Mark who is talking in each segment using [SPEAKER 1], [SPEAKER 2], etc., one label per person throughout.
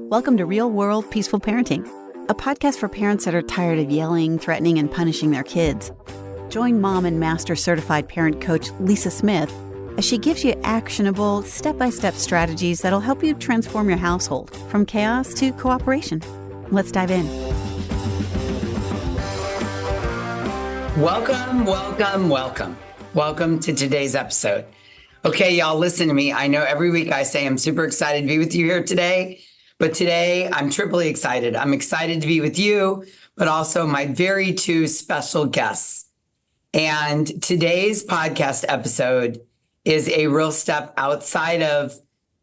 [SPEAKER 1] Welcome to Real World Peaceful Parenting, a podcast for parents that are tired of yelling, threatening, and punishing their kids. Join mom and master certified parent coach Lisa Smith as she gives you actionable, step-by-step strategies that'll help you transform your household from chaos to cooperation. Let's dive in.
[SPEAKER 2] Welcome to today's episode. Okay, y'all, listen to me. I know every week I say I'm super excited to be with you here today, but today I'm triply excited. I'm excited to be with you, but also my very two special guests. And today's podcast episode is a real step outside of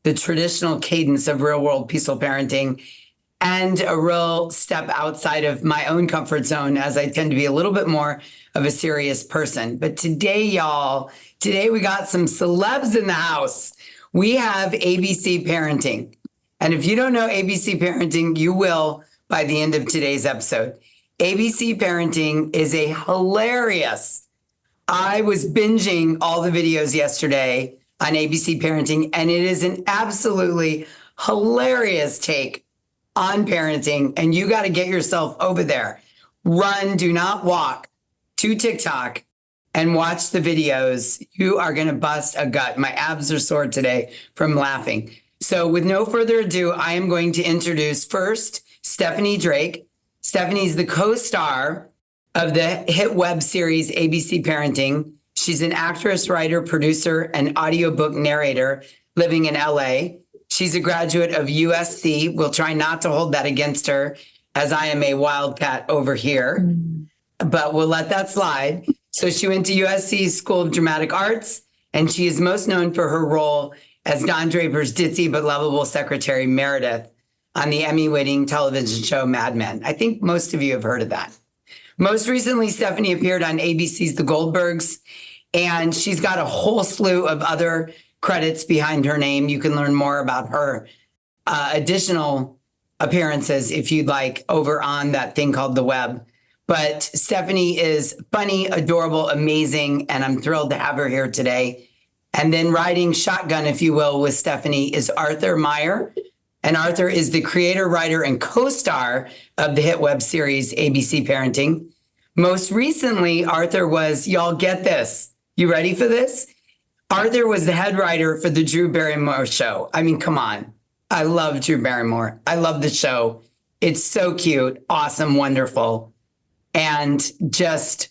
[SPEAKER 2] the traditional cadence of real world peaceful parenting and a real step outside of my own comfort zone, as I tend to be a little bit more of a serious person. But today, y'all, we got some celebs in the house. We have ABC Parenting. And if you don't know ABC Parenting, you will by the end of today's episode. ABC Parenting is a hilarious. I was binging all the videos yesterday on ABC Parenting, and it is an absolutely hilarious take on parenting. And you got to get yourself over there. Run, do not walk to TikTok and watch the videos. You are going to bust a gut. My abs are sore today from laughing. So with no further ado, I am going to introduce first Stephanie Drake. Stephanie's the co-star of the hit web series ABC Parenting. She's an actress, writer, producer, and audiobook narrator living in LA. She's a graduate of USC. We'll try not to hold that against her, as I am a wildcat over here, but we'll let that slide. So she went to USC's School of Dramatic Arts, and she is most known for her role as Don Draper's ditzy but lovable secretary, Meredith, on the Emmy-winning television show Mad Men. I think most of you have heard of that. Most recently, Stephanie appeared on ABC's The Goldbergs, and she's got a whole slew of other credits behind her name. You can learn more about her additional appearances, if you'd like, over on that thing called the web. But Stephanie is funny, adorable, amazing, and I'm thrilled to have her here today. And then riding shotgun, if you will, with Stephanie is Arthur Meyer. And Arthur is the creator, writer, and co-star of the hit web series ABC Parenting. Most recently, Arthur was, y'all get this, you ready for this? Arthur was the head writer for the Drew Barrymore show. I mean, come on. I love Drew Barrymore. I love the show. It's so cute, awesome, wonderful, and just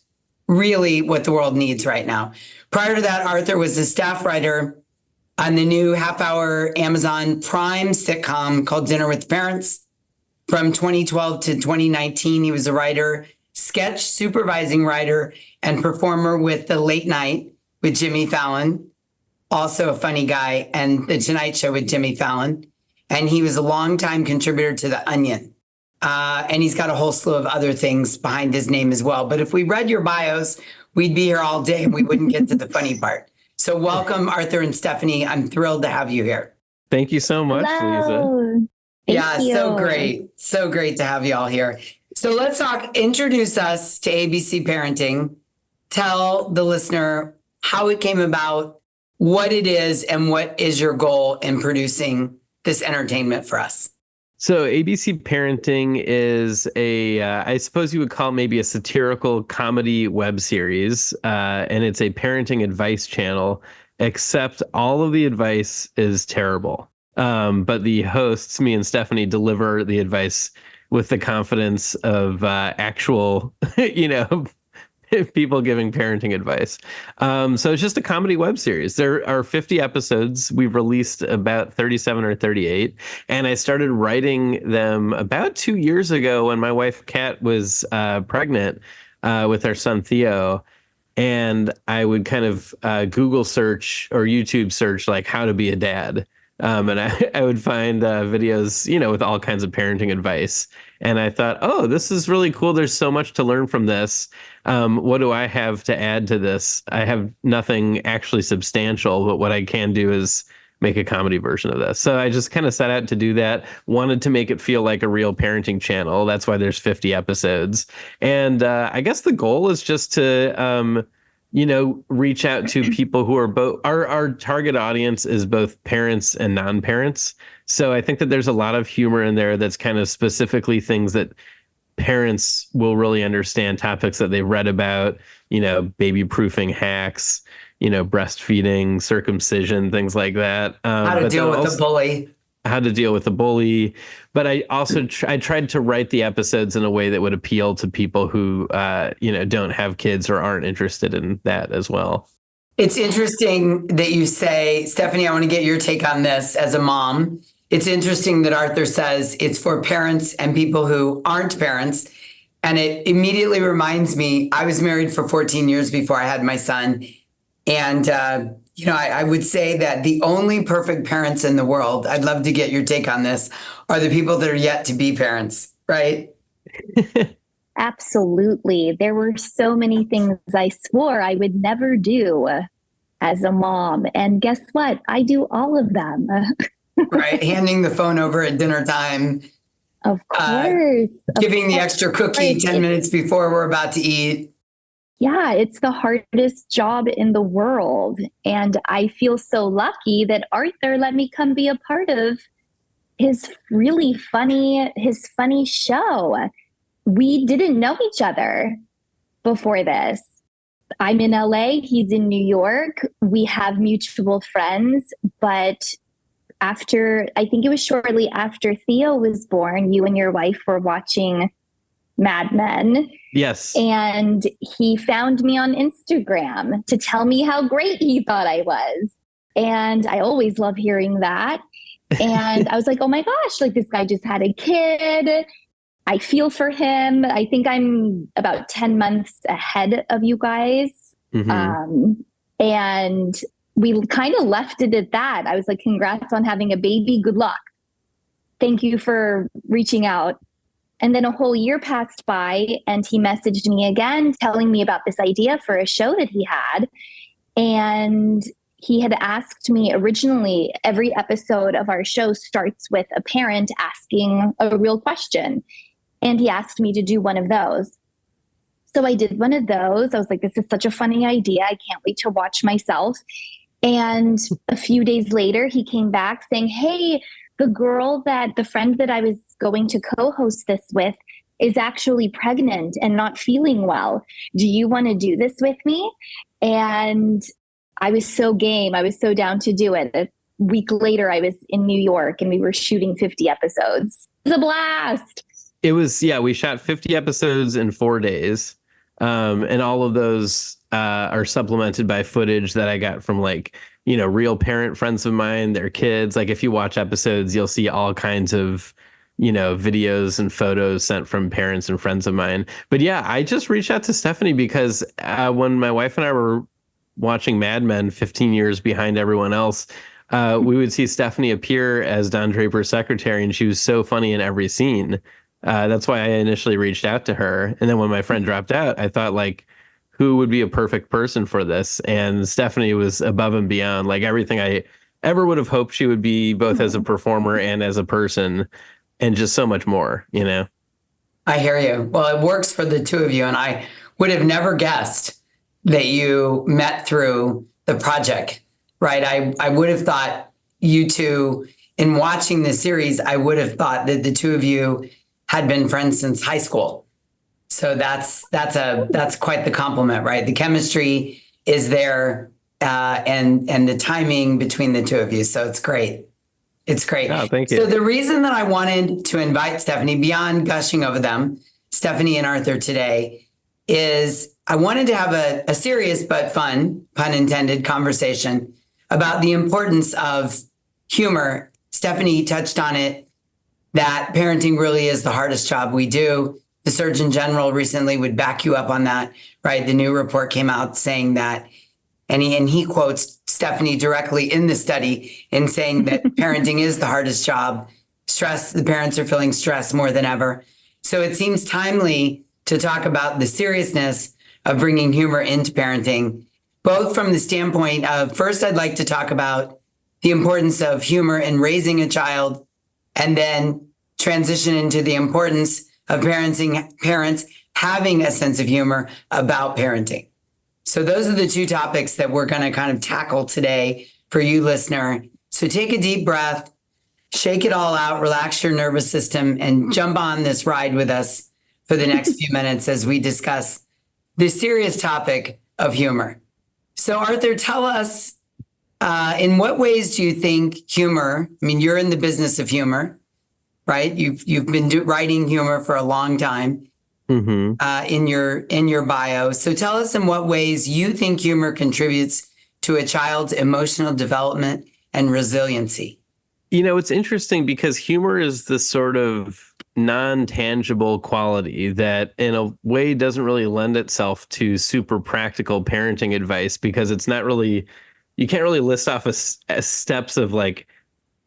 [SPEAKER 2] really what the world needs right now. Prior to that, Arthur was the staff writer on the new half-hour Amazon Prime sitcom called Dinner with Parents. From 2012 to 2019, he was a writer, sketch supervising writer, and performer with The Late Night with Jimmy Fallon, also a funny guy, and The Tonight Show with Jimmy Fallon. And he was a longtime contributor to The Onion. And he's got a whole slew of other things behind his name as well. But if we read your bios, we'd be here all day and we wouldn't get to the funny part. So welcome, Arthur and Stephanie. I'm thrilled to have you here.
[SPEAKER 3] Thank you so much,
[SPEAKER 4] Hello.
[SPEAKER 3] Lisa.
[SPEAKER 4] Thank you.
[SPEAKER 2] So great. So great to have you all here. So let's talk, introduce us to ABC Parenting. Tell the listener how it came about, what it is, and what is your goal in producing this entertainment for us.
[SPEAKER 3] So ABC Parenting is I suppose you would call it maybe a satirical comedy web series. And it's a parenting advice channel, except all of the advice is terrible. But the hosts, me and Stephanie, deliver the advice with the confidence of actual, people giving parenting advice. So it's just a comedy web series. There are 50 episodes. We've released about 37 or 38. And I started writing them about 2 years ago when my wife, Kat, was pregnant with our son, Theo. And I would kind of Google search or YouTube search, like, how to be a dad. And I would find videos, with all kinds of parenting advice. And I thought, oh, this is really cool. There's so much to learn from this. What do I have to add to this? I have nothing actually substantial, but what I can do is make a comedy version of this. So I just kind of set out to do that, wanted to make it feel like a real parenting channel. That's why there's 50 episodes. And I guess the goal is just to reach out to people who are both, our target audience is both parents and non-parents. So I think that there's a lot of humor in there that's kind of specifically things that parents will really understand, topics that they've read about, baby proofing hacks, breastfeeding, circumcision, things like that.
[SPEAKER 2] How to
[SPEAKER 3] But
[SPEAKER 2] deal
[SPEAKER 3] then
[SPEAKER 2] with
[SPEAKER 3] also
[SPEAKER 2] a bully.
[SPEAKER 3] how to deal with a bully. But I also I tried to write the episodes in a way that would appeal to people who, don't have kids or aren't interested in that as well.
[SPEAKER 2] It's interesting that you say, Stephanie, I want to get your take on this as a mom. It's interesting that Arthur says it's for parents and people who aren't parents. And it immediately reminds me, I was married for 14 years before I had my son. And, I would say that the only perfect parents in the world, I'd love to get your take on this, are the people that are yet to be parents, right?
[SPEAKER 4] Absolutely. There were so many things I swore I would never do as a mom. And guess what? I do all of them.
[SPEAKER 2] Right. Handing the phone over at dinner time.
[SPEAKER 4] Of course.
[SPEAKER 2] Giving the extra cookie 10 minutes before we're about to eat.
[SPEAKER 4] Yeah, it's the hardest job in the world. And I feel so lucky that Arthur let me come be a part of his funny show. We didn't know each other before this. I'm in LA, he's in New York. We have mutual friends, but I think it was shortly after Theo was born, you and your wife were watching Mad Men.
[SPEAKER 3] Yes.
[SPEAKER 4] And he found me on Instagram to tell me how great he thought I was. And I always love hearing that. And I was like, oh my gosh, like this guy just had a kid. I feel for him. I think I'm about 10 months ahead of you guys. Mm-hmm. And we kind of left it at that. I was like, congrats on having a baby. Good luck. Thank you for reaching out. And then a whole year passed by and he messaged me again, telling me about this idea for a show that he had. And he had asked me originally, every episode of our show starts with a parent asking a real question. And he asked me to do one of those. So I did one of those. I was like, this is such a funny idea. I can't wait to watch myself. And a few days later, he came back saying, hey, the friend that I was going to co-host this with is actually pregnant and not feeling well. Do you want to do this with me? And I was so game. I was so down to do it. A week later, I was in New York and we were shooting 50 episodes. It was a blast.
[SPEAKER 3] It was, we shot 50 episodes in 4 days. And all of those are supplemented by footage that I got from real parent friends of mine, their kids. Like if you watch episodes, you'll see all kinds of, videos and photos sent from parents and friends of mine. But yeah, I just reached out to Stephanie because when my wife and I were watching Mad Men 15 years behind everyone else, we would see Stephanie appear as Don Draper's secretary, and she was so funny in every scene. That's why I initially reached out to her. And then when my friend dropped out, I thought who would be a perfect person for this? And Stephanie was above and beyond, everything I ever would have hoped she would be, both as a performer and as a person, and just so much more,
[SPEAKER 2] I hear you. Well, it works for the two of you. And I would have never guessed that you met through the project, right? I would have thought you two, in watching the series, I would have thought that the two of you had been friends since high school. So that's quite the compliment, right? The chemistry is there, and the timing between the two of you. So it's great. It's great.
[SPEAKER 3] Oh, thank you.
[SPEAKER 2] So the reason that I wanted to invite Stephanie, beyond gushing over them, Stephanie and Arthur today, is I wanted to have a serious but fun, pun intended, conversation about the importance of humor. Stephanie touched on it, that parenting really is the hardest job we do. The Surgeon General recently would back you up on that, right? The new report came out saying that, and he quotes Stephanie directly in the study in saying that parenting is the hardest job. The parents are feeling stress more than ever. So it seems timely to talk about the seriousness of bringing humor into parenting, both from the standpoint of, first, I'd like to talk about the importance of humor in raising a child, and then transition into the importance of parents having a sense of humor about parenting. So those are the two topics that we're going to kind of tackle today for you, listener. So take a deep breath, shake it all out, relax your nervous system, and jump on this ride with us for the next few minutes as we discuss the serious topic of humor. So, Arthur, tell us, in what ways do you think humor, I mean, you're in the business of humor, right? You've been writing humor for a long time in your bio. So tell us in what ways you think humor contributes to a child's emotional development and resiliency.
[SPEAKER 3] You know, it's interesting because humor is this sort of non-tangible quality that in a way doesn't really lend itself to super practical parenting advice, because it's not really, you can't really list off a steps of like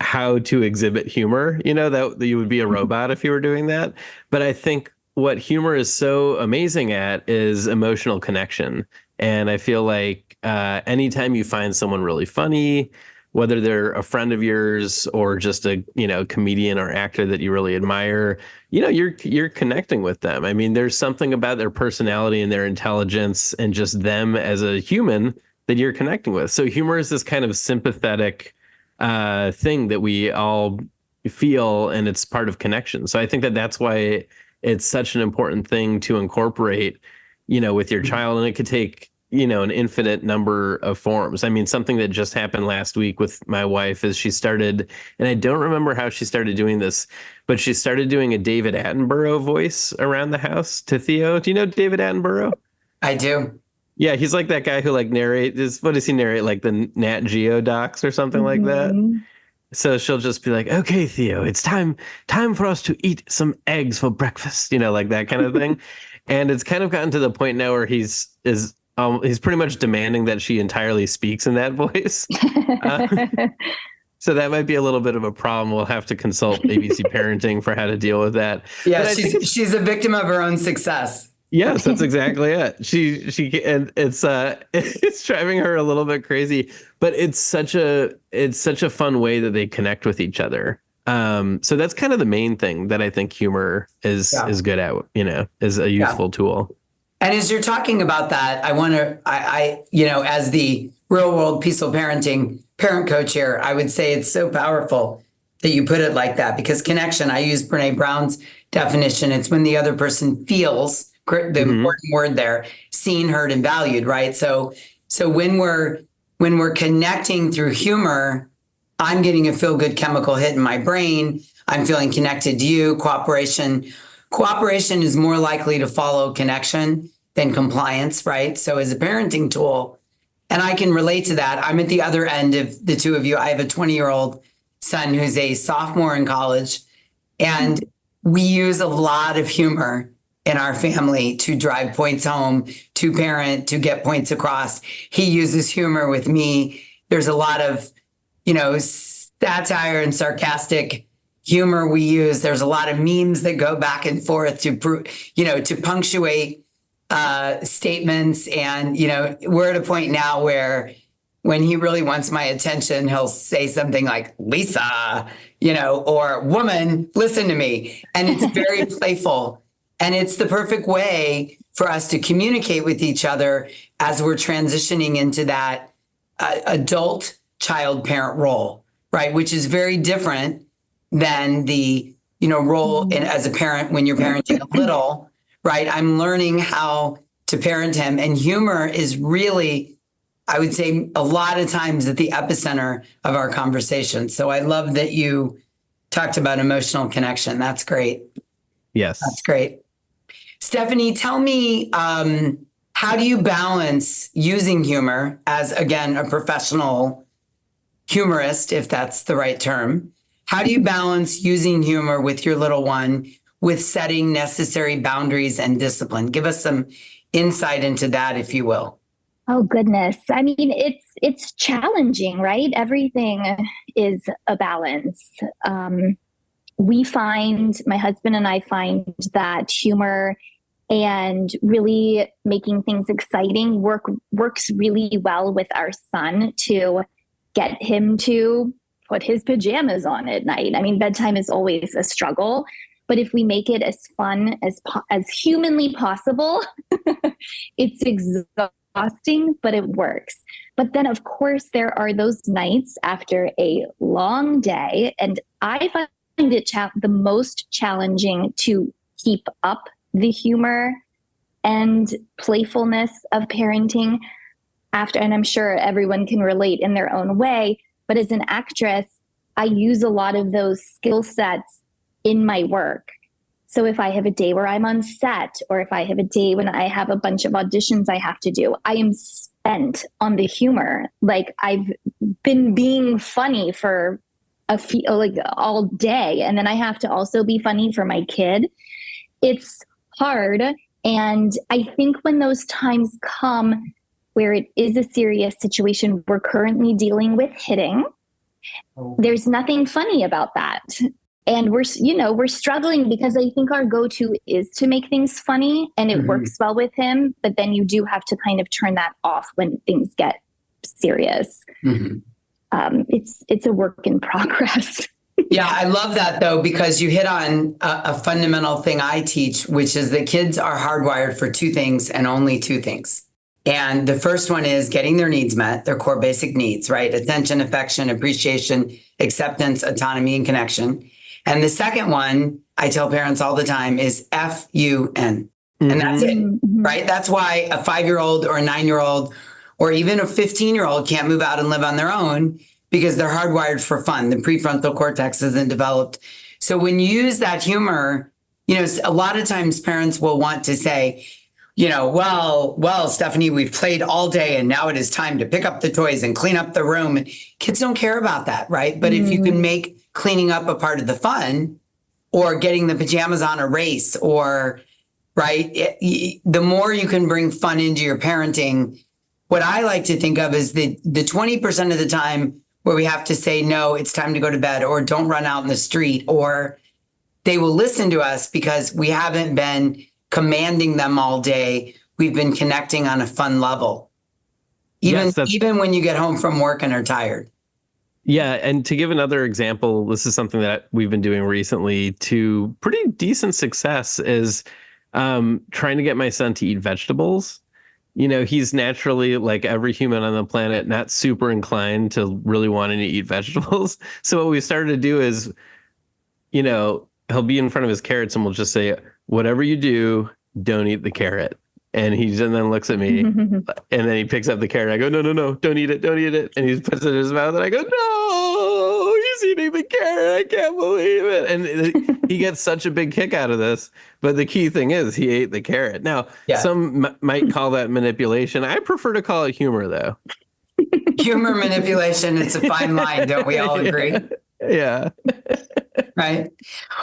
[SPEAKER 3] how to exhibit humor, you know, that you would be a robot if you were doing that. But I think what humor is so amazing at is emotional connection. And I feel like anytime you find someone really funny, whether they're a friend of yours or just a, you know, comedian or actor that you really admire, you know, you're connecting with them. I mean, there's something about their personality and their intelligence and just them as a human that you're connecting with. So humor is this kind of sympathetic thing that we all feel, and it's part of connection. So I think that that's why it's such an important thing to incorporate, you know, with your child. And it could take, you know, an infinite number of forms. I mean, something that just happened last week with my wife is she started, and I don't remember how she started doing this, but she started doing a David Attenborough voice around the house to Theo. Do you know David Attenborough?
[SPEAKER 2] I do.
[SPEAKER 3] Yeah, he's like that guy who like narrates, what does he narrate? Like the Nat Geo docs or something like that. So she'll just be like, okay, Theo, it's time for us to eat some eggs for breakfast, you know, like that kind of thing. And it's kind of gotten to the point now where he's pretty much demanding that she entirely speaks in that voice. So that might be a little bit of a problem. We'll have to consult ABC Parenting for how to deal with that.
[SPEAKER 2] Yeah, she's a victim of her own success.
[SPEAKER 3] Yes, that's exactly it. She and it's driving her a little bit crazy, but it's such a fun way that they connect with each other. So that's kind of the main thing that I think humor is good at, you know, is a useful tool.
[SPEAKER 2] And as you're talking about that, I you know, as the real world peaceful parenting parent coach here, I would say it's so powerful that you put it like that, because connection, I use Brene Brown's definition. It's when the other person feels, the important word there, seen, heard, and valued, right? So when we're connecting through humor, I'm getting a feel-good chemical hit in my brain. I'm feeling connected to you. Cooperation is more likely to follow connection than compliance, right? So as a parenting tool, and I can relate to that. I'm at the other end of the two of you. I have a 20-year-old son who's a sophomore in college, and we use a lot of humor in our family to drive points home, to parent, to get points across. He uses humor with me. There's a lot of, you know, satire and sarcastic humor we use. There's a lot of memes that go back and forth to punctuate statements. And, you know, we're at a point now where when he really wants my attention, he'll say something like, Lisa, you know, or woman, listen to me. And it's very playful. And it's the perfect way for us to communicate with each other as we're transitioning into that adult child parent role, right? Which is very different than the, you know, role as a parent when you're parenting a little, right? I'm learning how to parent him. And humor is really, I would say, a lot of times at the epicenter of our conversation. So I love that you talked about emotional connection. That's great.
[SPEAKER 3] Yes.
[SPEAKER 2] That's great. Stephanie, tell me, how do you balance using humor as, again, a professional humorist, if that's the right term? How do you balance using humor with your little one with setting necessary boundaries and discipline? Give us some insight into that, if you will.
[SPEAKER 4] Oh, goodness. I mean, it's challenging, right? Everything is a balance. My husband and I find that humor and really making things exciting works really well with our son to get him to put his pajamas on at night. I mean, bedtime is always a struggle, but if we make it as fun as humanly possible, it's exhausting, but it works. But then, of course, there are those nights after a long day, and I find it the most challenging to keep up the humor and playfulness of parenting after, and I'm sure everyone can relate in their own way, but as an actress, I use a lot of those skill sets in my work. So if I have a day where I'm on set, or if I have a day when I have a bunch of auditions I have to do, I am spent on the humor. Like I've been being funny for all day, and then I have to also be funny for my kid. It's hard. And I think when those times come where it is a serious situation, we're currently dealing with hitting, there's nothing funny about that. And we're struggling because I think our go-to is to make things funny, and it works well with him. But then you do have to kind of turn that off when things get serious. It's a work in progress.
[SPEAKER 2] Yeah, I love that though, because you hit on a fundamental thing I teach, which is that kids are hardwired for two things and only two things. And the first one is getting their needs met, their core basic needs, right? Attention, affection, appreciation, acceptance, autonomy, and connection. And the second one, I tell parents all the time, is FUN. And that's it, right? That's why a 5-year-old or a 9-year-old or even a 15-year-old can't move out and live on their own, because they're hardwired for fun. The prefrontal cortex isn't developed. So when you use that humor, a lot of times parents will want to say, well, Stephanie, we've played all day and now it is time to pick up the toys and clean up the room. And kids don't care about that, right? But if you can make cleaning up a part of the fun, or getting the pajamas on a race, or, right, the more you can bring fun into your parenting, what I like to think of is the 20% of the time where we have to say, no, it's time to go to bed, or don't run out in the street, or they will listen to us because we haven't been commanding them all day. We've been connecting on a fun level, even when you get home from work and are tired.
[SPEAKER 3] Yeah. And to give another example, this is something that we've been doing recently to pretty decent success, is trying to get my son to eat vegetables. He's naturally, like every human on the planet, not super inclined to really wanting to eat vegetables. So what we started to do is, he'll be in front of his carrots and we'll just say, whatever you do, don't eat the carrot. And then looks at me and then he picks up the carrot. I go, no, don't eat it. And he puts it in his mouth and I go, no, he's eating the carrot. I can't believe it. And he gets such a big kick out of this. But the key thing is he ate the carrot. Now, some might call that manipulation. I prefer to call it humor, though.
[SPEAKER 2] Humor, manipulation, it's a fine line. Don't we all agree?
[SPEAKER 3] Yeah.
[SPEAKER 2] Right.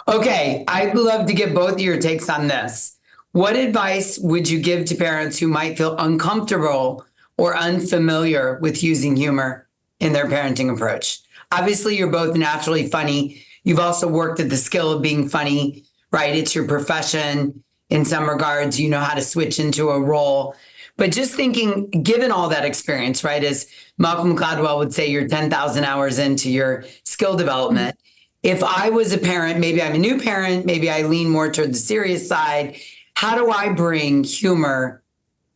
[SPEAKER 2] Okay. I'd love to get both of your takes on this. What advice would you give to parents who might feel uncomfortable or unfamiliar with using humor in their parenting approach? Obviously, you're both naturally funny. You've also worked at the skill of being funny, right? It's your profession. In some regards, you know how to switch into a role. But just thinking, given all that experience, right, as Malcolm Gladwell would say, you're 10,000 hours into your skill development. If I was a parent, maybe I'm a new parent, maybe I lean more toward the serious side. How do I bring humor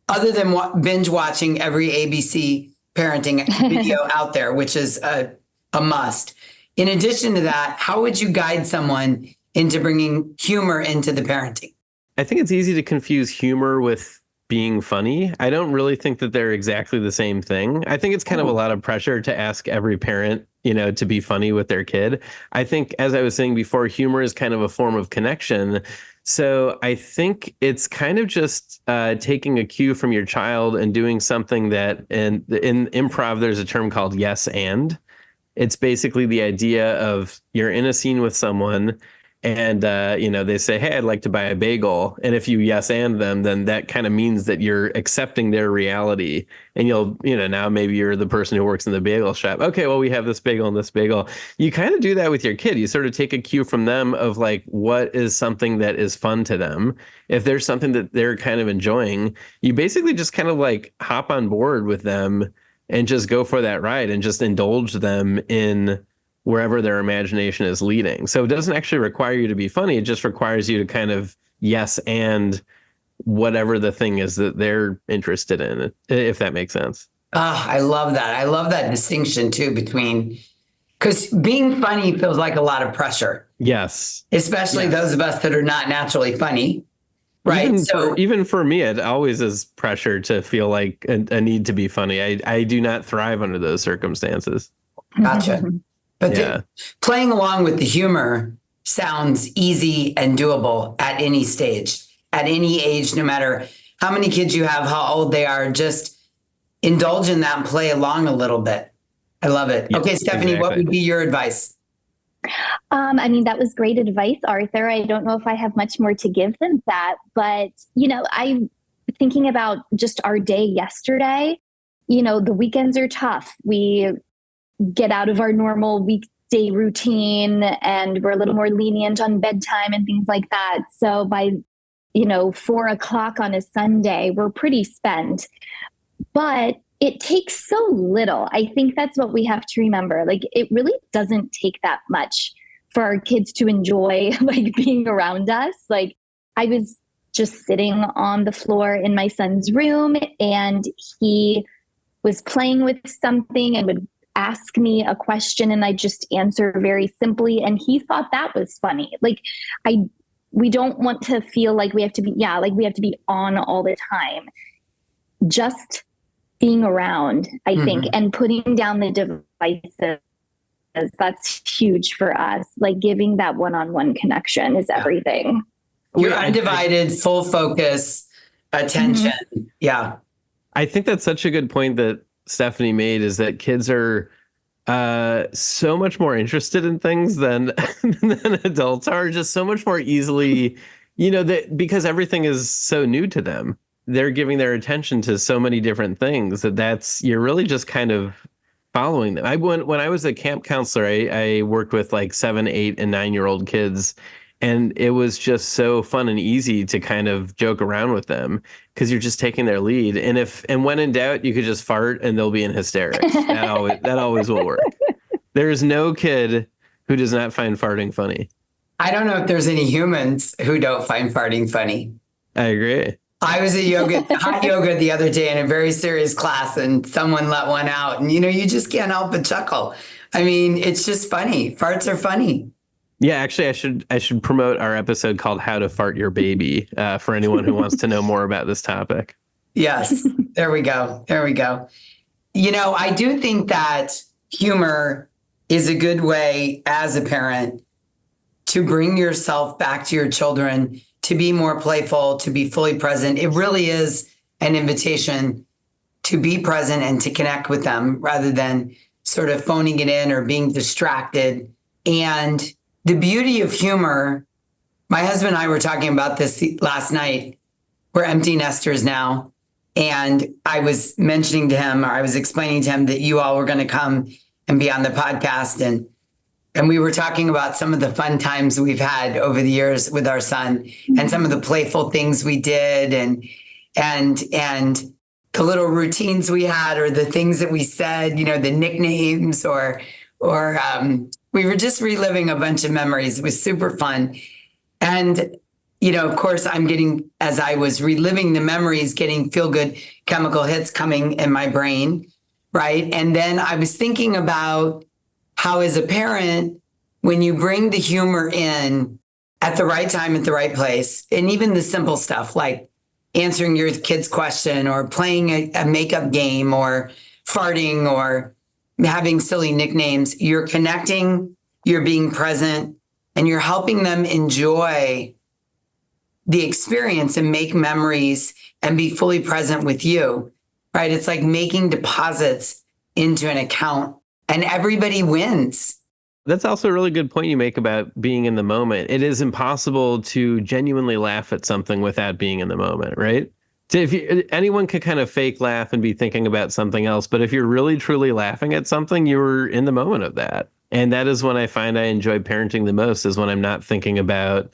[SPEAKER 2] other than binge watching every ABC parenting video out there, which is a must? In addition to that, how would you guide someone into bringing humor into the parenting?
[SPEAKER 3] I think it's easy to confuse humor with being funny. I don't really think that they're exactly the same thing. I think it's kind of a lot of pressure to ask every parent, to be funny with their kid. I think, as I was saying before, humor is kind of a form of connection. So I think it's kind of just taking a cue from your child and doing something that, in improv, there's a term called yes and. It's basically the idea of you're in a scene with someone and, they say, hey, I'd like to buy a bagel. And if you yes and them, then that kind of means that you're accepting their reality. And you'll, now maybe you're the person who works in the bagel shop. Okay, well, we have this bagel and this bagel. You kind of do that with your kid. You sort of take a cue from them of like, what is something that is fun to them? If there's something that they're kind of enjoying, you basically just kind of like hop on board with them and just go for that ride and just indulge them in wherever their imagination is leading. So it doesn't actually require you to be funny. It just requires you to kind of yes and whatever the thing is that they're interested in, if that makes sense.
[SPEAKER 2] Ah, I love that. I love that distinction too between, because being funny feels like a lot of pressure.
[SPEAKER 3] Yes.
[SPEAKER 2] Especially those of us that are not naturally funny. Right.
[SPEAKER 3] Even for me, it always is pressure to feel like a need to be funny. I do not thrive under those circumstances.
[SPEAKER 2] Gotcha. But playing along with the humor sounds easy and doable at any stage, at any age, no matter how many kids you have, how old they are, just indulge in that and play along a little bit. I love it. Yes, okay, Stephanie, exactly. What would be your advice?
[SPEAKER 4] I mean, that was great advice, Arthur. I don't know if I have much more to give than that, but, I'm thinking about just our day yesterday. The weekends are tough. We get out of our normal weekday routine and we're a little more lenient on bedtime and things like that. So by, 4:00 on a Sunday, we're pretty spent, but it takes so little. I think that's what we have to remember. Like, it really doesn't take that much for our kids to enjoy, being around us. Like, I was just sitting on the floor in my son's room and he was playing with something and would ask me a question and I just answer very simply. And he thought that was funny. We don't want to feel like we have to be on all the time. Just being around, I think, and putting down the devices, that's huge for us. Like, giving that one-on-one connection is everything.
[SPEAKER 2] Your undivided, full focus, attention. Yeah.
[SPEAKER 3] I think that's such a good point that Stephanie made, is that kids are so much more interested in things than adults are, just so much more easily, because everything is so new to them. They're giving their attention to so many different things you're really just kind of following them. When I was a camp counselor, I worked with 7, 8, and 9-year-old kids, and it was just so fun and easy to kind of joke around with them because you're just taking their lead. And when in doubt, you could just fart and they'll be in hysterics. That always will work. There is no kid who does not find farting funny.
[SPEAKER 2] I don't know if there's any humans who don't find farting funny.
[SPEAKER 3] I agree.
[SPEAKER 2] I was hot yoga the other day in a very serious class and someone let one out and, you just can't help but chuckle. I mean, it's just funny. Farts are funny.
[SPEAKER 3] Yeah, actually, I should promote our episode called How to Fart Your Baby for anyone who wants to know more about this topic.
[SPEAKER 2] Yes, there we go. I do think that humor is a good way as a parent to bring yourself back to your children, to be more playful, to be fully present. It really is an invitation to be present and to connect with them rather than sort of phoning it in or being distracted. And the beauty of humor, my husband and I were talking about this last night. We're empty nesters now. And I was mentioning to him, or I was explaining to him that you all were going to come and be on the podcast. And we were talking about some of the fun times we've had over the years with our son and some of the playful things we did and the little routines we had or the things that we said, the nicknames or we were just reliving a bunch of memories. It was super fun. And, of course, as I was reliving the memories, getting feel-good chemical hits coming in my brain, right? And then I was thinking about how, as a parent, when you bring the humor in at the right time, at the right place, and even the simple stuff like answering your kid's question or playing a makeup game or farting or having silly nicknames, you're connecting, you're being present, and you're helping them enjoy the experience and make memories and be fully present with you, right? It's like making deposits into an account and everybody wins.
[SPEAKER 3] That's also a really good point you make about being in the moment. It is impossible to genuinely laugh at something without being in the moment, right? So anyone could kind of fake laugh and be thinking about something else, but if you're really truly laughing at something, you're in the moment of that. And that is when I find I enjoy parenting the most, is when I'm not thinking about,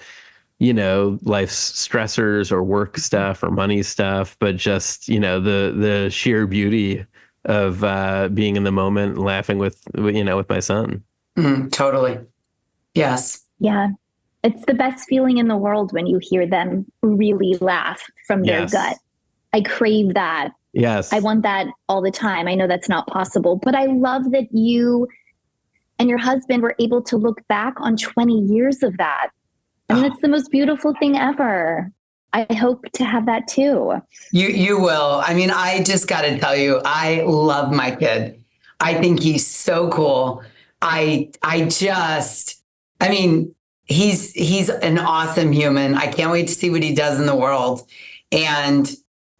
[SPEAKER 3] life's stressors or work stuff or money stuff, but just, the sheer beauty of being in the moment and laughing with my son.
[SPEAKER 2] Totally. Yes.
[SPEAKER 4] Yeah. It's the best feeling in the world when you hear them really laugh from their gut. I crave that.
[SPEAKER 3] Yes.
[SPEAKER 4] I want that all the time. I know that's not possible, but I love that you and your husband were able to look back on 20 years of that. I mean, it's the most beautiful thing ever. I hope to have that too.
[SPEAKER 2] You will. I mean, I just got to tell you, I love my kid. I think he's so cool. I mean, he's an awesome human. I can't wait to see what he does in the world. And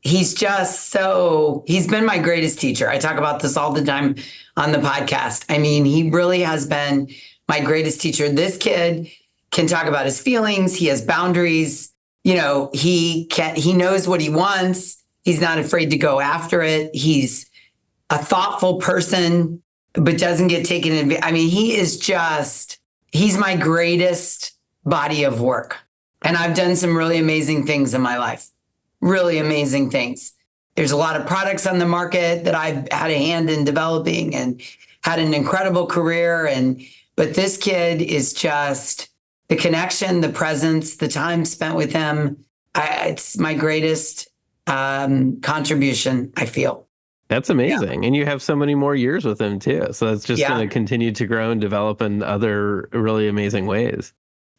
[SPEAKER 2] he's been my greatest teacher. I talk about this all the time on the podcast. I mean, he really has been my greatest teacher. This kid can talk about his feelings. He has boundaries. You know, he knows what he wants. He's not afraid to go after it. He's a thoughtful person, but doesn't get taken advantage. I mean, he's my greatest body of work. And I've done some really amazing things in my life, really amazing things. There's a lot of products on the market that I've had a hand in developing and had an incredible career. But this kid is just the connection, the presence, the time spent with him. It's my greatest contribution, I feel.
[SPEAKER 3] That's amazing. Yeah. And you have so many more years with him too. So that's just going to continue to grow and develop in other really amazing ways.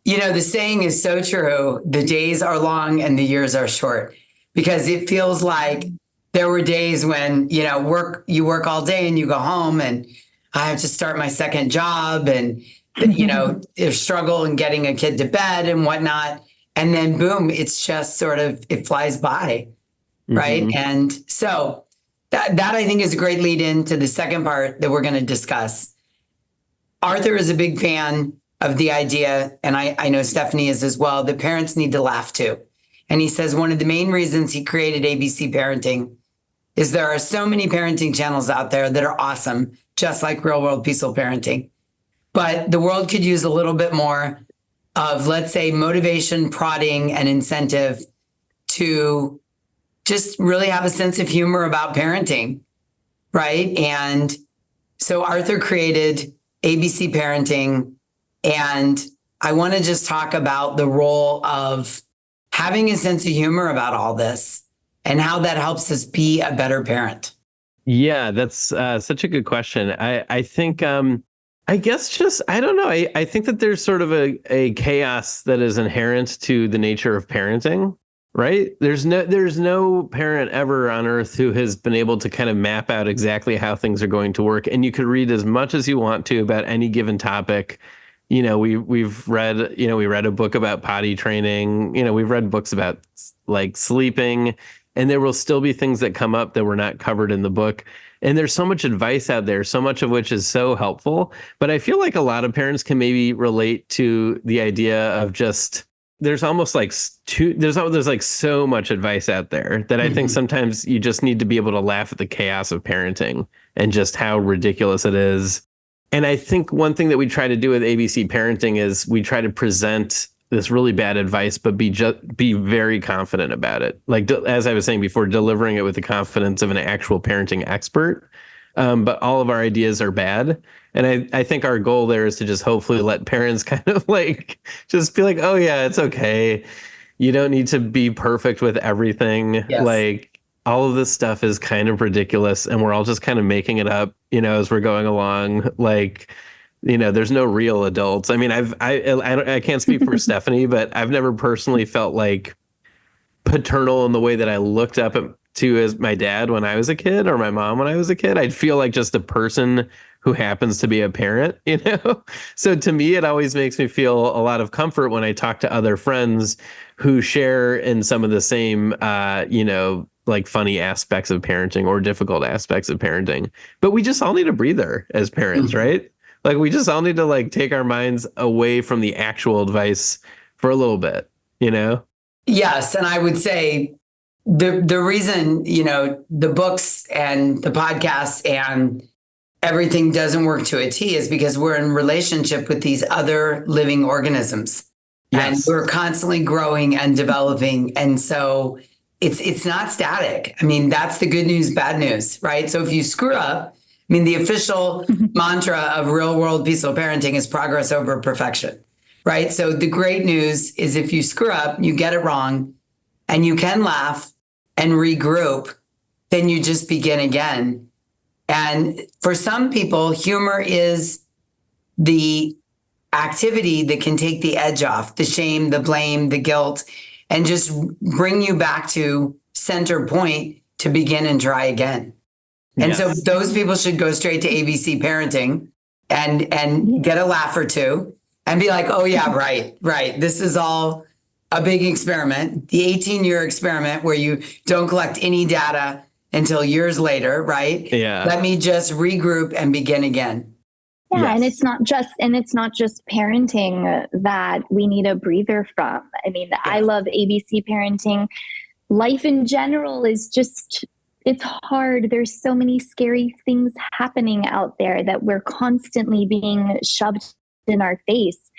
[SPEAKER 2] You know, the saying is so true. The days are long and the years are short, because it feels like there were days when, you know, you work all day and you go home and I have to start my second job and, you know, there's struggle in getting a kid to bed and whatnot. And then boom, it's just sort of, it flies by. Right. Mm-hmm. And so that I think is a great lead into the second part that we're going to discuss. Arthur is a big fan of the idea, and I know Stephanie is as well, that parents need to laugh too. And he says one of the main reasons he created ABC Parenting is there are so many parenting channels out there that are awesome, just like Real World Peaceful Parenting. But the world could use a little bit more of, let's say, motivation, prodding, and incentive to just really have a sense of humor about parenting, right? And so Arthur created ABC Parenting, and I want to just talk about the role of having a sense of humor about all this and how that helps us be a better parent.
[SPEAKER 3] Yeah, that's such a good question. I think, I guess just, I don't know. I think that there's sort of a chaos that is inherent to the nature of parenting. Right? There's no parent ever on earth who has been able to kind of map out exactly how things are going to work. And you could read as much as you want to about any given topic. You know, we read a book about potty training. You know, we've read books about like sleeping, and there will still be things that come up that were not covered in the book. And there's so much advice out there, so much of which is so helpful. But I feel like a lot of parents can maybe relate to the idea of just, there's almost like there's like so much advice out there that I think sometimes you just need to be able to laugh at the chaos of parenting and just how ridiculous it is. And I think one thing that we try to do with ABC Parenting is we try to present this really bad advice, but be very confident about it. Like, as I was saying before, delivering it with the confidence of an actual parenting expert. But all of our ideas are bad. And I think our goal there is to just hopefully let parents kind of like just be like, oh yeah, it's okay. You don't need to be perfect with everything. Yes. Like, all of this stuff is kind of ridiculous and we're all just kind of making it up, you know, as we're going along. Like, you know, there's no real adults. I mean, I can't speak for Stephanie, but I've never personally felt like paternal in the way that I looked up to as my dad when I was a kid or my mom when I was a kid. I'd feel like just a person who happens to be a parent, you know? So to me, it always makes me feel a lot of comfort when I talk to other friends who share in some of the same, you know, like funny aspects of parenting or difficult aspects of parenting. But we just all need a breather as parents, right? Like, we just all need to like take our minds away from the actual advice for a little bit, you know?
[SPEAKER 2] Yes. And I would say the reason, you know, the books and the podcasts and everything doesn't work to a T is because we're in relationship with these other living organisms. Yes. And we're constantly growing and developing. And so it's not static. I mean, that's the good news, bad news, right? So if you screw up, I mean, the official mantra of Real World Peaceful Parenting is progress over perfection. right? So the great news is if you screw up, you get it wrong, and you can laugh and regroup, then you just begin again. And for some people, humor is the activity that can take the edge off, the shame, the blame, the guilt, and just bring you back to center point to begin and try again. And so those people should go straight to ABC Parenting and get a laugh or two and be like, oh yeah, right. This is all a big experiment, the 18-year experiment where you don't collect any data until years later, right?
[SPEAKER 3] Yeah.
[SPEAKER 2] Let me just regroup and begin again.
[SPEAKER 4] Yeah, yes. and it's not just parenting that we need a breather from. I mean, I love ABC Parenting. Life in general is just, it's hard. There's so many scary things happening out there that we're constantly being shoved in our face.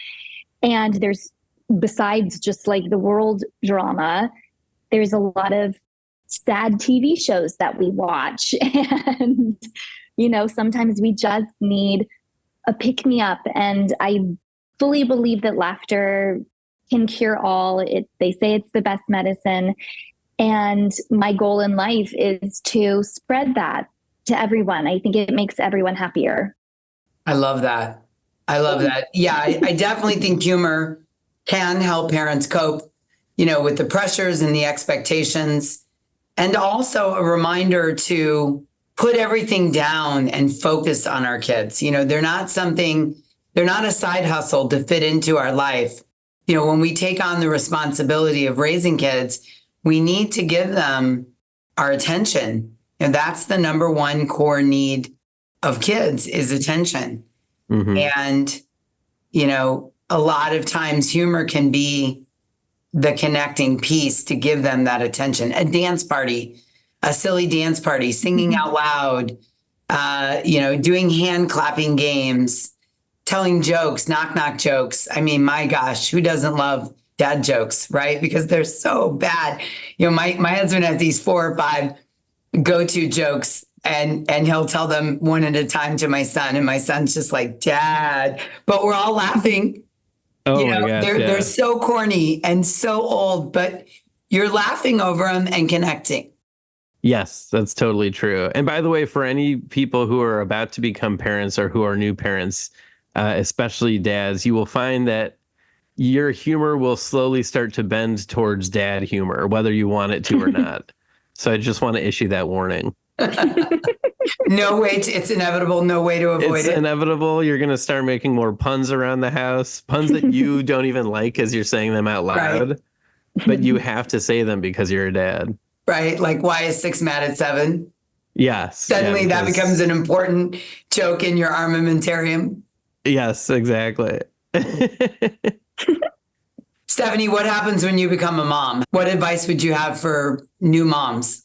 [SPEAKER 4] And there's, besides just like the world drama, there's a lot of sad TV shows that we watch. And, sometimes we just need a pick-me-up. And I fully believe that laughter can cure all. They say it's the best medicine. And my goal in life is to spread that to everyone. I think it makes everyone happier.
[SPEAKER 2] I love that. Yeah, I definitely think humor can help parents cope, with the pressures and the expectations. And also a reminder to put everything down and focus on our kids. They're not a side hustle to fit into our life. When we take on the responsibility of raising kids, we need to give them our attention. And that's the number one core need of kids is attention. Mm-hmm. And, a lot of times humor can be the connecting piece to give them that attention. A dance party, a silly dance party, singing out loud, doing hand clapping games, telling jokes, knock jokes. I mean, my gosh, who doesn't love dad jokes, right? Because they're so bad. My husband has these 4 or 5 go-to jokes and he'll tell them one at a time to my son. And my son's just like, Dad, but we're all laughing.
[SPEAKER 3] Oh my gosh,
[SPEAKER 2] they're so corny and so old, but you're laughing over them and connecting.
[SPEAKER 3] Yes, that's totally true. And by the way, for any people who are about to become parents or who are new parents, especially dads, you will find that your humor will slowly start to bend towards dad humor, whether you want it to or not. So I just want to issue that warning.
[SPEAKER 2] It's inevitable. No way to avoid it.
[SPEAKER 3] It's inevitable. You're going to start making more puns around the house, puns that you don't even like as you're saying them out loud, right. But you have to say them because you're a dad.
[SPEAKER 2] Right. Like, why is 6 mad at 7?
[SPEAKER 3] Yes.
[SPEAKER 2] Suddenly that becomes an important joke in your armamentarium.
[SPEAKER 3] Yes, exactly.
[SPEAKER 2] Stephanie, what happens when you become a mom? What advice would you have for new moms?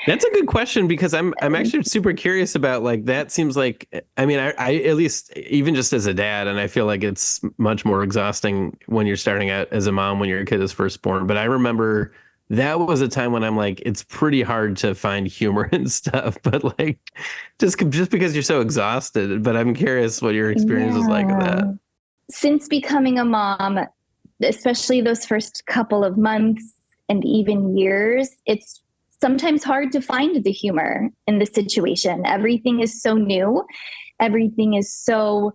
[SPEAKER 3] That's a good question because I'm actually super curious about that. Seems like, I mean, I at least even just as a dad, and I feel like it's much more exhausting when you're starting out as a mom when your kid is first born. But I remember that was a time when I'm like, it's pretty hard to find humor and stuff, but just because you're so exhausted. But I'm curious what your experience was like with that.
[SPEAKER 4] Since becoming a mom, especially those first couple of months and even years, it's sometimes hard to find the humor in the situation. Everything is so new. Everything is so,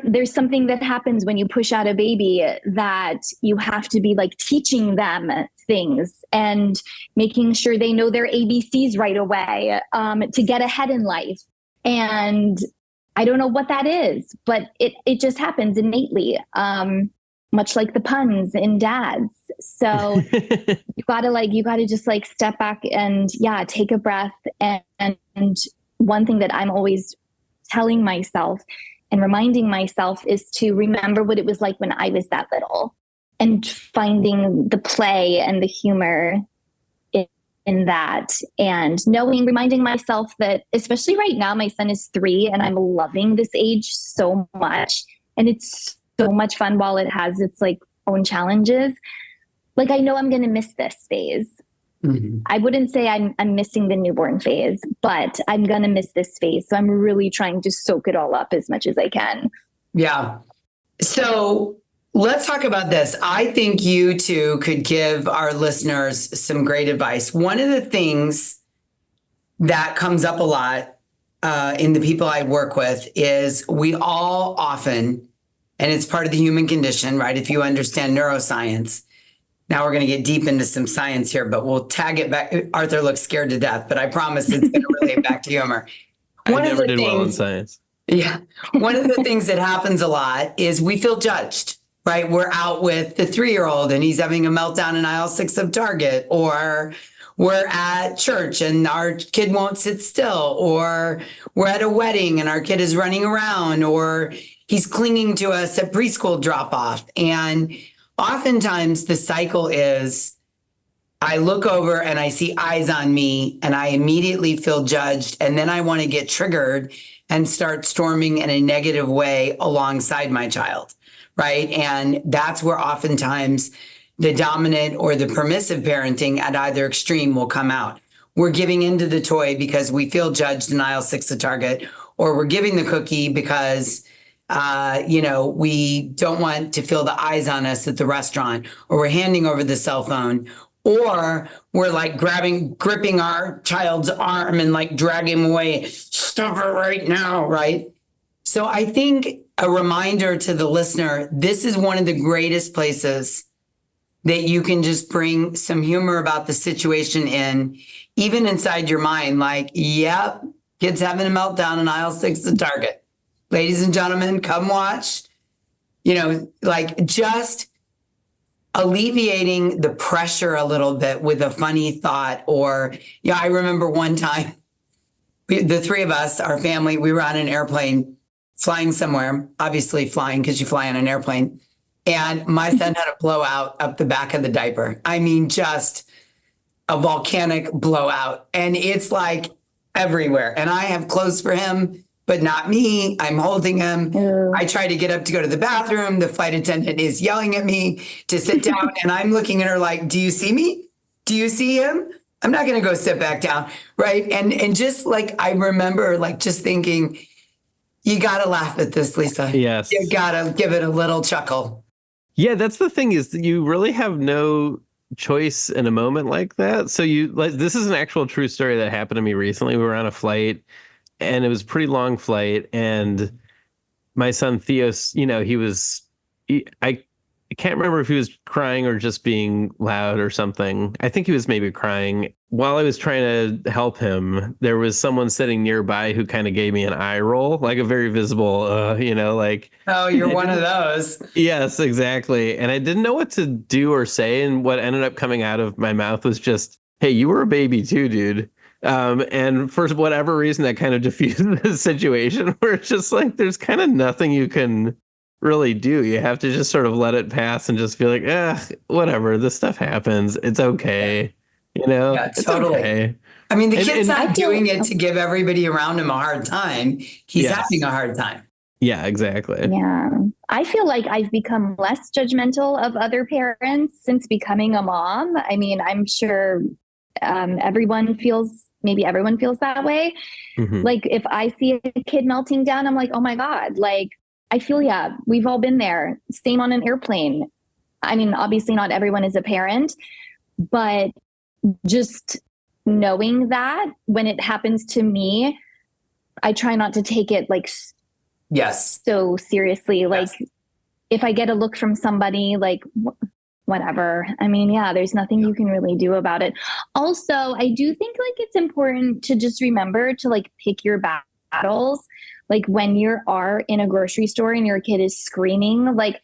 [SPEAKER 4] there's something that happens when you push out a baby that you have to be teaching them things and making sure they know their ABCs right away to get ahead in life. And I don't know what that is, but it just happens innately. Much like the puns in dads. So you gotta just step back and take a breath. And one thing that I'm always telling myself and reminding myself is to remember what it was like when I was that little and finding the play and the humor in that, and reminding myself that, especially right now, my son is 3 and I'm loving this age so much. And it's so much fun while it has its own challenges. I know I'm going to miss this phase. Mm-hmm. I wouldn't say I'm missing the newborn phase, but I'm going to miss this phase. So I'm really trying to soak it all up as much as I can.
[SPEAKER 2] Yeah. So let's talk about this. I think you two could give our listeners some great advice. One of the things that comes up a lot in the people I work with is we all often, and it's part of the human condition, right? If you understand neuroscience. Now we're going to get deep into some science here, but we'll tag it back. Arthur looks scared to death, but I promise it's going to relate back to humor.
[SPEAKER 3] I never did well in science.
[SPEAKER 2] Yeah. One of the things that happens a lot is we feel judged, right? We're out with the 3-year-old and he's having a meltdown in aisle 6 of Target, or we're at church and our kid won't sit still, or we're at a wedding and our kid is running around, or he's clinging to us at preschool drop off. And oftentimes the cycle is I look over and I see eyes on me and I immediately feel judged. And then I want to get triggered and start storming in a negative way alongside my child, right? And that's where oftentimes the dominant or the permissive parenting at either extreme will come out. We're giving into the toy because we feel judged in aisle 6 of Target, or we're giving the cookie because we don't want to feel the eyes on us at the restaurant, or we're handing over the cell phone, or we're like gripping our child's arm and like dragging him away. Stop it right now, right? So I think a reminder to the listener, this is one of the greatest places that you can just bring some humor about the situation in, even inside your mind, like, yep, kid's having a meltdown in aisle 6 of Target. Ladies and gentlemen, come watch, just alleviating the pressure a little bit with a funny thought. Or, I remember one time, the 3 of us, our family, we were on an airplane flying somewhere, obviously flying because you fly on an airplane. And my son had a blowout up the back of the diaper. I mean, just a volcanic blowout. And it's like everywhere. And I have clothes for him, but not me. I'm holding him. I try to get up to go to the bathroom. The flight attendant is yelling at me to sit down. And I'm looking at her like, do you see me? Do you see him? I'm not going to go sit back down. Right. And just like, I remember like just thinking, you got to laugh at this, Lisa.
[SPEAKER 3] Yes.
[SPEAKER 2] You got to give it a little chuckle.
[SPEAKER 3] Yeah, that's the thing, is that you really have no choice in a moment like that. So this is an actual true story that happened to me recently. We were on a flight and it was a pretty long flight, and my son Theos, I can't remember if he was crying or just being loud or something. I think he was maybe crying. While I was trying to help him, there was someone sitting nearby who kind of gave me an eye roll, like a very visible, like...
[SPEAKER 2] Oh, you're one of those.
[SPEAKER 3] Yes, exactly. And I didn't know what to do or say. And what ended up coming out of my mouth was just, hey, you were a baby too, dude. And for whatever reason, that kind of diffused the situation where it's just like, there's kind of nothing you can really do. You have to just sort of let it pass and just feel like, whatever, this stuff happens. It's okay.
[SPEAKER 2] Yeah, totally.
[SPEAKER 3] Okay.
[SPEAKER 2] I mean, the kid's not doing it to give everybody around him a hard time. He's having a hard time.
[SPEAKER 3] Yeah, exactly.
[SPEAKER 4] Yeah. I feel like I've become less judgmental of other parents since becoming a mom. I mean, I'm sure everyone feels that way. Mm-hmm. Like if I see a kid melting down, I'm like, oh my God, like I feel, we've all been there. Same on an airplane. I mean, obviously not everyone is a parent, but just knowing that when it happens to me, I try not to take it like so seriously. Like if I get a look from somebody, like whatever. I mean, there's nothing you can really do about it. Also, I do think like it's important to just remember to like pick your battles. Like when you are in a grocery store and your kid is screaming, like,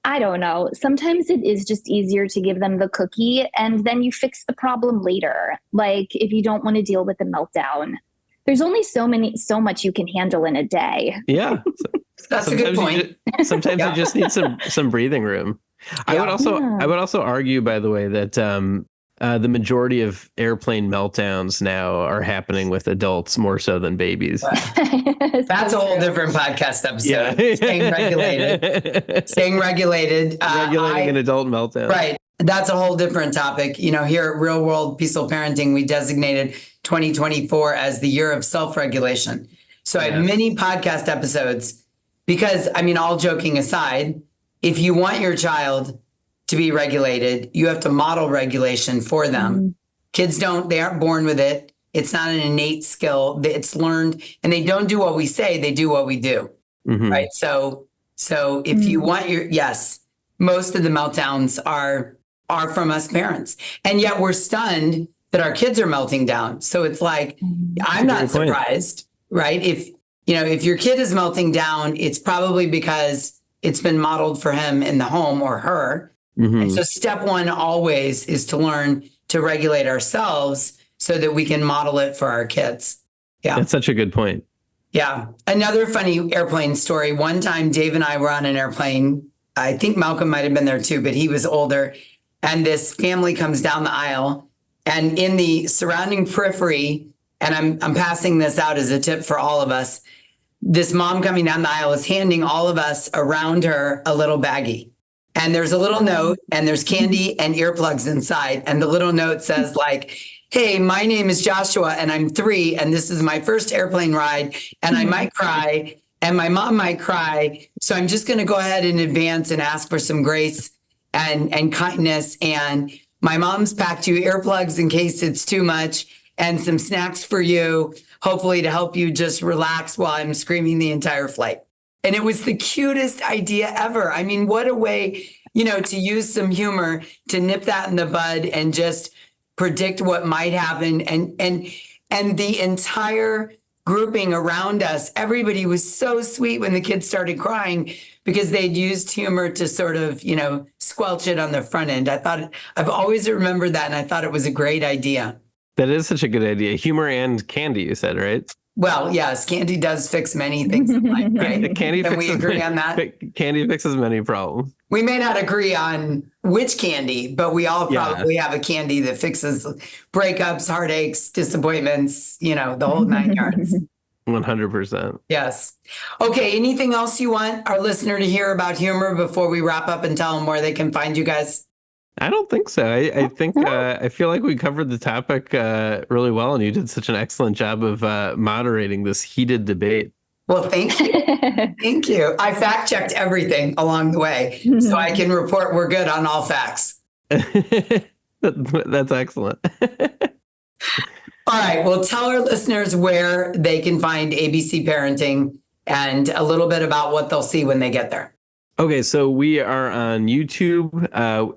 [SPEAKER 4] I don't know, sometimes it is just easier to give them the cookie and then you fix the problem later. Like if you don't want to deal with the meltdown, there's only so much you can handle in a day.
[SPEAKER 3] Yeah.
[SPEAKER 2] That's a good point.
[SPEAKER 3] Sometimes you just need some breathing room. Yeah. I would also argue, by the way, that the majority of airplane meltdowns now are happening with adults more so than babies.
[SPEAKER 2] That's a whole different podcast episode. Yeah. Staying regulated.
[SPEAKER 3] Regulating an adult meltdown.
[SPEAKER 2] Right. That's a whole different topic. Here at Real World Peaceful Parenting, we designated 2024 as the year of self-regulation. So I have many podcast episodes because, I mean, all joking aside, if you want your child to be regulated, you have to model regulation for them. Kids they aren't born with it. It's not an innate skill. It's learned, and they don't do what we say, they do what we do. Right. So if you want yes, most of the meltdowns are from us parents. And yet we're stunned that our kids are melting down. So it's like, I'm not surprised, right? If your kid is melting down, it's probably because it's been modeled for him in the home or her. And so step one always is to learn to regulate ourselves so that we can model it for our kids. Yeah.
[SPEAKER 3] That's such a good point.
[SPEAKER 2] Yeah. Another funny airplane story. One time, Dave and I were on an airplane. I think Malcolm might have been there too, but he was older. And this family comes down the aisle, and in the surrounding periphery, and I'm passing this out as a tip for all of us, this mom coming down the aisle is handing all of us around her a little baggie. And there's a little note, and there's candy and earplugs inside. And the little note says like, hey, my name is Joshua and I'm 3 and this is my first airplane ride and I might cry and my mom might cry. So I'm just going to go ahead in advance and ask for some grace and kindness. And my mom's packed you earplugs in case it's too much and some snacks for you, hopefully to help you just relax while I'm screaming the entire flight. And it was the cutest idea ever. I mean, what a way, to use some humor to nip that in the bud and just predict what might happen. And the entire grouping around us, everybody was so sweet when the kids started crying because they'd used humor to sort of, squelch it on the front end. I've always remembered that, and I thought it was a great idea.
[SPEAKER 3] That is such a good idea. Humor and candy, you said, right?
[SPEAKER 2] Well, yes, candy does fix many things in life, right? Can we agree on that?
[SPEAKER 3] Candy fixes many problems.
[SPEAKER 2] We may not agree on which candy, but we all probably have a candy that fixes breakups, heartaches, disappointments, the whole 9 yards.
[SPEAKER 3] 100%.
[SPEAKER 2] Yes. Okay. Anything else you want our listener to hear about humor before we wrap up and tell them where they can find you guys?
[SPEAKER 3] I don't think so. I think I feel like we covered the topic really well, and you did such an excellent job of moderating this heated debate.
[SPEAKER 2] Well, thank you. Thank you. I fact checked everything along the way, so I can report we're good on all facts.
[SPEAKER 3] That's excellent.
[SPEAKER 2] All right. Well, tell our listeners where they can find ABC Parenting and a little bit about what they'll see when they get there.
[SPEAKER 3] Okay, so we are on YouTube,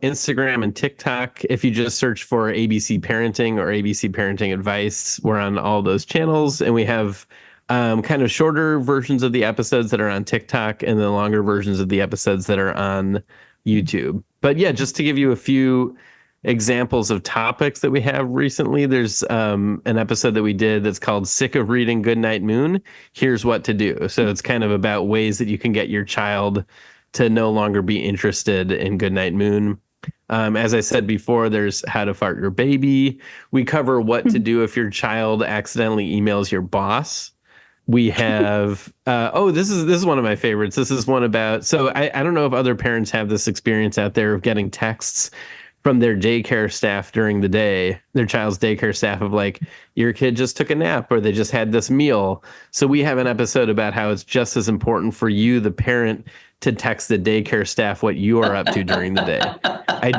[SPEAKER 3] Instagram, and TikTok. If you just search for ABC Parenting or ABC Parenting Advice, we're on all those channels. And we have kind of shorter versions of the episodes that are on TikTok and the longer versions of the episodes that are on YouTube. But yeah, just to give you a few examples of topics that we have recently, there's an episode that we did that's called Sick of Reading Goodnight Moon. Here's what to do. So it's kind of about ways that you can get your child to no longer be interested in Goodnight Moon. As I said before, there's How to Fart Your Baby. We cover what to do if your child accidentally emails your boss. We have, this is one of my favorites. This is one about, so I don't know if other parents have this experience out there of getting texts from their daycare staff during the day, their child's daycare staff, of like, your kid just took a nap or they just had this meal. So we have an episode about how it's just as important for you, the parent, to text the daycare staff what you are up to during the day. I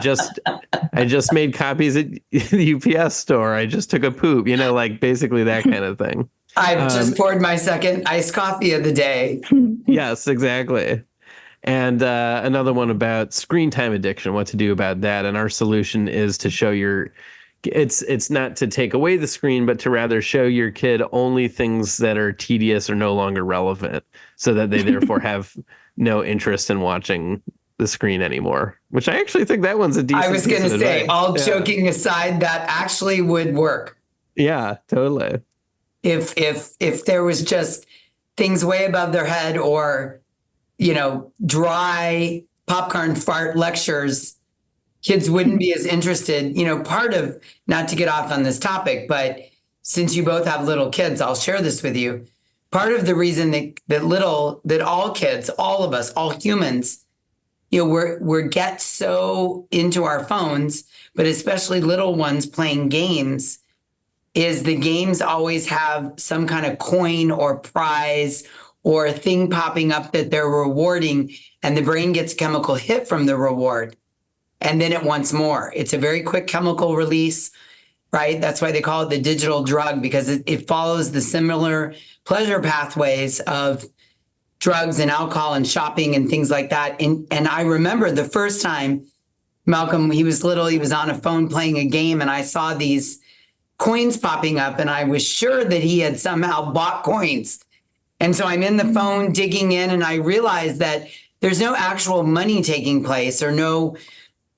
[SPEAKER 3] just made copies at the UPS store. I just took a poop, like basically that kind of thing.
[SPEAKER 2] I've just poured my second iced coffee of the day.
[SPEAKER 3] Yes, exactly. And another one about screen time addiction, what to do about that. And our solution is to show it's not to take away the screen, but to rather show your kid only things that are tedious or no longer relevant, so that they therefore have no interest in watching the screen anymore, which I actually think that one's a decent.
[SPEAKER 2] I was going to say, all joking aside, that actually would work.
[SPEAKER 3] Yeah, totally.
[SPEAKER 2] If there was just things way above their head, or dry popcorn fart lectures, kids wouldn't be as interested. Part of, not to get off on this topic, but since you both have little kids, I'll share this with you. Part of the reason that all kids, all of us, all humans, we're get so into our phones, but especially little ones playing games, is the games always have some kind of coin or prize or a thing popping up that they're rewarding, and the brain gets a chemical hit from the reward, and then it wants more. It's a very quick chemical release, right? That's why they call it the digital drug, because it follows the similar pleasure pathways of drugs and alcohol and shopping and things like that. And I remember the first time Malcolm, he was little, he was on a phone playing a game, and I saw these coins popping up, and I was sure that he had somehow bought coins. And so I'm in the phone digging in, and I realized that there's no actual money taking place, or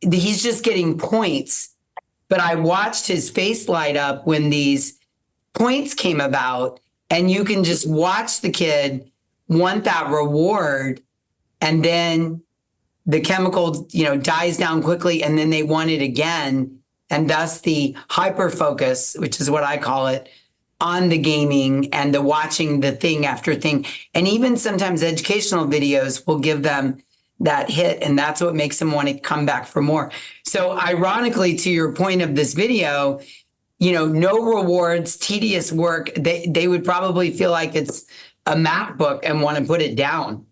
[SPEAKER 2] he's just getting points. But I watched his face light up when these points came about, and you can just watch the kid want that reward, and then the chemical, dies down quickly, and then they want it again. And thus the hyper focus, which is what I call it, on the gaming and the watching the thing after thing. And even sometimes educational videos will give them that hit, and that's what makes them want to come back for more. So ironically, to your point of this video, no rewards, tedious work, they would probably feel like it's a math book and want to put it down.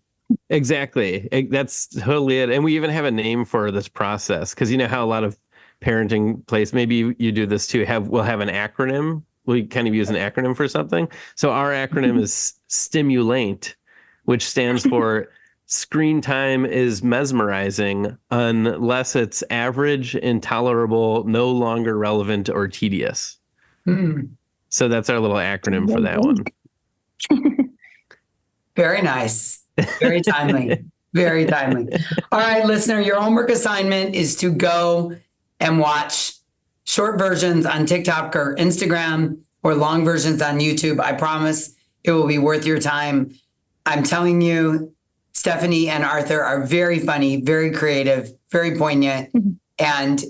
[SPEAKER 3] Exactly. That's totally it. And we even have a name for this process, because you know how a lot of parenting plays, maybe you do this too, we'll have an acronym. We kind of use an acronym for something. So our acronym is STIMULANT, which stands for screen time is mesmerizing unless it's average, intolerable, no longer relevant, or tedious. So that's our little acronym for that one.
[SPEAKER 2] Very nice. Very timely. Very timely. All right, listener, your homework assignment is to go and watch short versions on TikTok or Instagram, or long versions on YouTube. I promise it will be worth your time. I'm telling you, Stephanie and Arthur are very funny, very creative, very poignant, and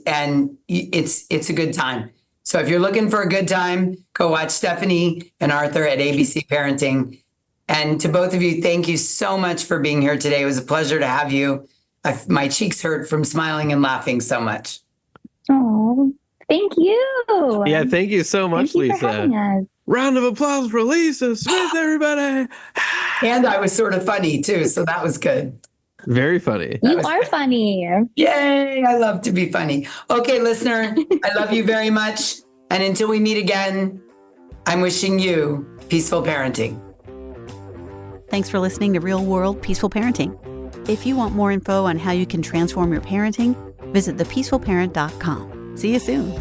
[SPEAKER 2] it's a good time. So if you're looking for a good time, go watch Stephanie and Arthur at ABC Parenting. And to both of you, thank you so much for being here today. It was a pleasure to have you. My cheeks hurt from smiling and laughing so much.
[SPEAKER 4] Oh, thank you.
[SPEAKER 3] Yeah, thank you so much,
[SPEAKER 4] Thank you
[SPEAKER 3] Lisa.
[SPEAKER 4] for having us.
[SPEAKER 3] Round of applause for Lisa Smith, everybody.
[SPEAKER 2] And I was sort of funny too, so that was good.
[SPEAKER 3] Very funny.
[SPEAKER 4] You are funny.
[SPEAKER 2] Yay, I love to be funny. Okay, listener, I love you very much. And until we meet again, I'm wishing you peaceful parenting.
[SPEAKER 1] Thanks for listening to Real World Peaceful Parenting. If you want more info on how you can transform your parenting, visit thepeacefulparent.com. See you soon.